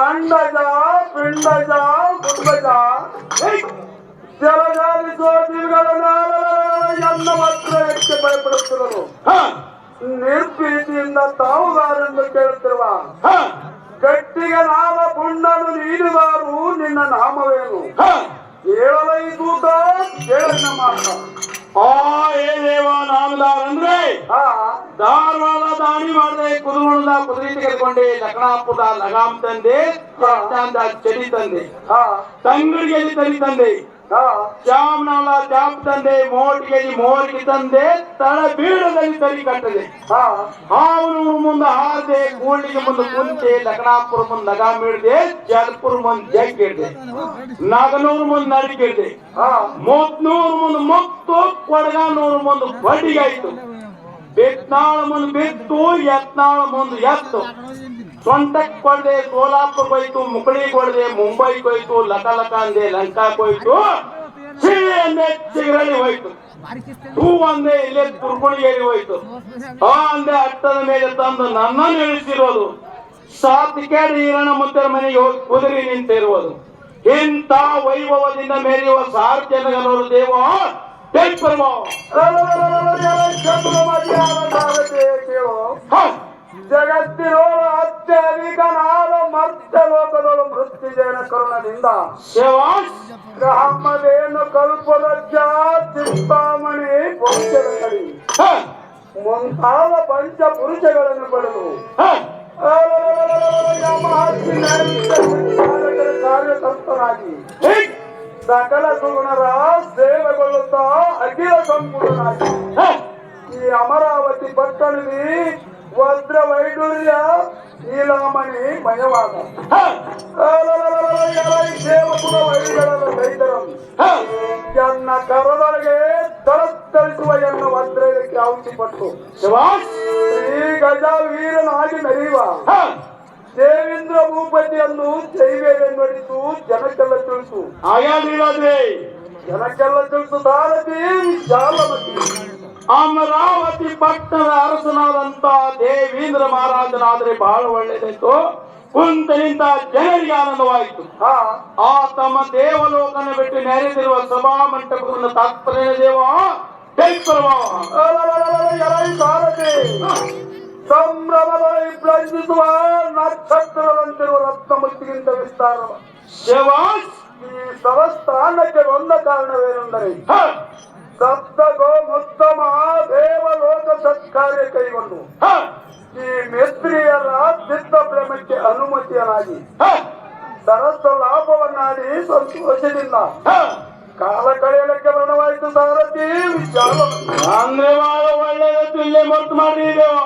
ಅಂಡಜ ಪಿಂಡಜ ಗುಂಡಜ ಜಲಜಾಲಿಸುವ ಜೀವಿಗಳನ್ನ ಎನ್ನ ಮಾತ್ರ ವ್ಯಕ್ತಿ ಭಯಪಡುತ್ತಿರಲು ನಿರ್ಭೀತಿಯಿಂದ ತಾವುಗಾರೆಂದು ಕೇಳುತ್ತಿರುವ ಗಟ್ಟಿಗೆ ನಾಮ ಪುಂಡನು ನೀಡಿದಾರು ನಿನ್ನ ನಾಮವೇನು ಕೇಳಲೈ ದೂತ ಕೇಳಿನ ಮಾತ್ರ ಏ ದೇವ ನಾಮದಾರ ಅಂದ್ರೆ ಧಾರವಾಡ ದಾಳಿ ಮಾಡದೆ ಕುದುಗುಣದ ಕುದುರೆ ತೆಗೆದುಕೊಂಡೆ ಲಗ್ನಾಪುರದ ಲಗಾಮ್ ತಂದೆ ಚಳಿ ತಂದೆ ತಂಗಡಿಗೆಯಲ್ಲಿ ತರಿ ತಂದೆ ಚಾಮನಾಳ ಚಾಪ್ ತಂದೆ ಮೋಟಿಗೆಯಲ್ಲಿ ಮೋರಿಗೆ ತಂದೆ ತಳ ಬೀಳದಲ್ಲಿ ತರಿ ಕಟ್ಟದೆ ಹಾವನೂರು ಮುಂದೆ ಹಾರದೆ ಕೂಡ್ಲಿಗೆ ಮುಂದೆ ಕುಂತೆ ಲಗ್ನಾಪುರ ಮುಂದೆ ಲಗಾಮ್ ಹಿಡ್ದೆ ಜಲ್ಪುರ ಮುಂದೆ ಜಗ್ ಹಿಡ್ದೆ ನಾಗನೂರು ಮುಂದೆ ನಡಿಗಿಡ್ದೆ ಮೂತ್ನೂರು ಮುಂದೆ ಮುಕ್ತು ಕೊಡಗಾನೂರು ಮುಂದೆ ಬಡಿಗಾಯ್ತು ಬೆತ್ನಾಳ ಮುಂದೆ ಬಿತ್ತು ಯತ್ನಾಳ ಮುಂದೆ ಎತ್ತು ಸೊಂಟಕ್ ಕೊಡದೆ ಸೋಲಾಪುರ್ ಹೋಯ್ತು ಮುಕಳಿಗೆ ಹೊಡೆದೆ ಮುಂಬೈಗೆ ಹೋಯ್ತು ಲಕ ಲಕ ಅಂದೆ ಲಂಕಾಕ್ ಹೋಯ್ತು ಸಿಳಿ ಅಂದೆ ಚಿಗರಳ್ಳಿ ಹೋಯ್ತು ಹೂ ಅಂದೆ ಇಲ್ಲೇ ತುರ್ಗುಣಿಗೇರಿ ಹೋಯ್ತು ಅಂದೆ ಅಟ್ಟದ ಮೇಲೆ ತಂದು ನನ್ನನ್ನು ಇಳಿಸಿರೋದು ಸಾತಿಕೇಡಿ ಈರಣ್ಣ ಮುತ್ತರ ಮನೆಗೆ ಹೋಗಿ ಕುದುರೆ ನಿಂತಿರುವುದು ಇಂಥ ವೈಭವದಿಂದ ಮೆರೆಯುವ ಸಾರ್ವಜನಿಕನವರು ದೇವ ಜಗತ್ತಿನೋಳ ಅತ್ಯಧಿಕನಾದ ಮರ್ತ ಲೋಕದೊಳು ಮೃತ್ಯುಜಯನ ಕರುಣದಿಂದ ಬ್ರಹ್ಮದೇನು ಕಲ್ಪದ ಚಿಂತಾಮಣಿ ಪುರುಷರಲ್ಲಿ ಮುಂತಾದ ಪಂಚ ಪುರುಷಗಳನ್ನು ಪಡೆದು ಕಾರ್ಯಕರ್ತನಾಗಿ ಸಕಲ ಸುಗುಣರ ಸೇವೆಗೊಳ್ಳುತ್ತಾ ಅಖಿಲ ಸಂಪೂರ್ಣನಾಗಿ ಈ ಅಮರಾವತಿ ಪಟ್ಟಣದಲ್ಲಿ ವಜ್ರ ವೈಡೂರ್ಯ ನೀಲಾಮಣಿ ಮಯವಾದ ಸೇವಕುಲ ವೈರಿಗಳ ದೈತರನ್ನು ಎನ್ನ ಕರದೊಳಗೆ ತಳತ್ತಳಿಸುವ ಎನ್ನ ವಜ್ರಕ್ಕೆ ಔಚಿಪಟ್ಟು ಶ್ರೀ ಗಜ ವೀರನಾಗಿ ಮೆರೆಯುವ ದೇವೇಂದ್ರ ಭೂಪತಿಯನ್ನು ಜೈವೇನೆಂಬಡಿತು ಜನಕ್ಕೆಲ್ಲ ತಿಳಿಸು ಜನಕ್ಕೆಲ್ಲ ತಿಳಿಸು ಸಾರಥಿ ಜಾಲಮತಿ ಅಮರಾವತಿ ಪಟ್ಟಣದ ಅರಸನಾದಂತ ದೇವೇಂದ್ರ ಮಹಾರಾಜನಾದ್ರೆ ಬಹಳ ಒಳ್ಳೆಯದಾಯ್ತು ಕುಂತ ನಿಂತ ಜನರಿಗೆ ಆನಂದವಾಯಿತು ಆ ತಮ್ಮ ದೇವಲೋಕನ ಬಿಟ್ಟು ನೆರೆದಿರುವ ಸಭಾ ಮಂಟಪವನ್ನು ತಾತ್ಪರ್ಯ ದೇವ ಸಾರಥಿ ಸಂಭ್ರಮದಲ್ಲಿ ಪ್ರಜ್ಜಿಸುವ ನಕ್ಷತ್ರದಂತಿರುವ ರತ್ನಮುತ್ತಿಗಿಂತ ವಿಸ್ತಾರ ಈ ಸವಸ್ಥಾನಕ್ಕೆ ಒಂದ ಕಾರಣವೇನೆಂದರೆ ಸಪ್ತ ಗೋಮುತ್ತಮ ದೇವಲೋಕ ಸತ್ಕಾರ್ಯ ಕೈಗೊಂಡು ಈ ಮಿಸ್ತ್ರಿಯರ ಚಿತ್ತ ಪ್ರೇಮಕ್ಕೆ ಅನುಮತಿಯನಾಗಿ ಸರಸ್ವ ಲಾಭವನ್ನಾಡಿ ಸಂತೋಷದಿಂದ ಕಾಲ ಕಳೆಯಲಿಕ್ಕೆ ಬರಣವಾಯಿತು ಸಾರಥಿ ವಿಚಾರ ಅಂದ್ರೆ ಬಹಳ ಒಳ್ಳೆಯದು ಇಲ್ಲೇ ಮರ್ತು ಮಾಡಿದ್ದೇವ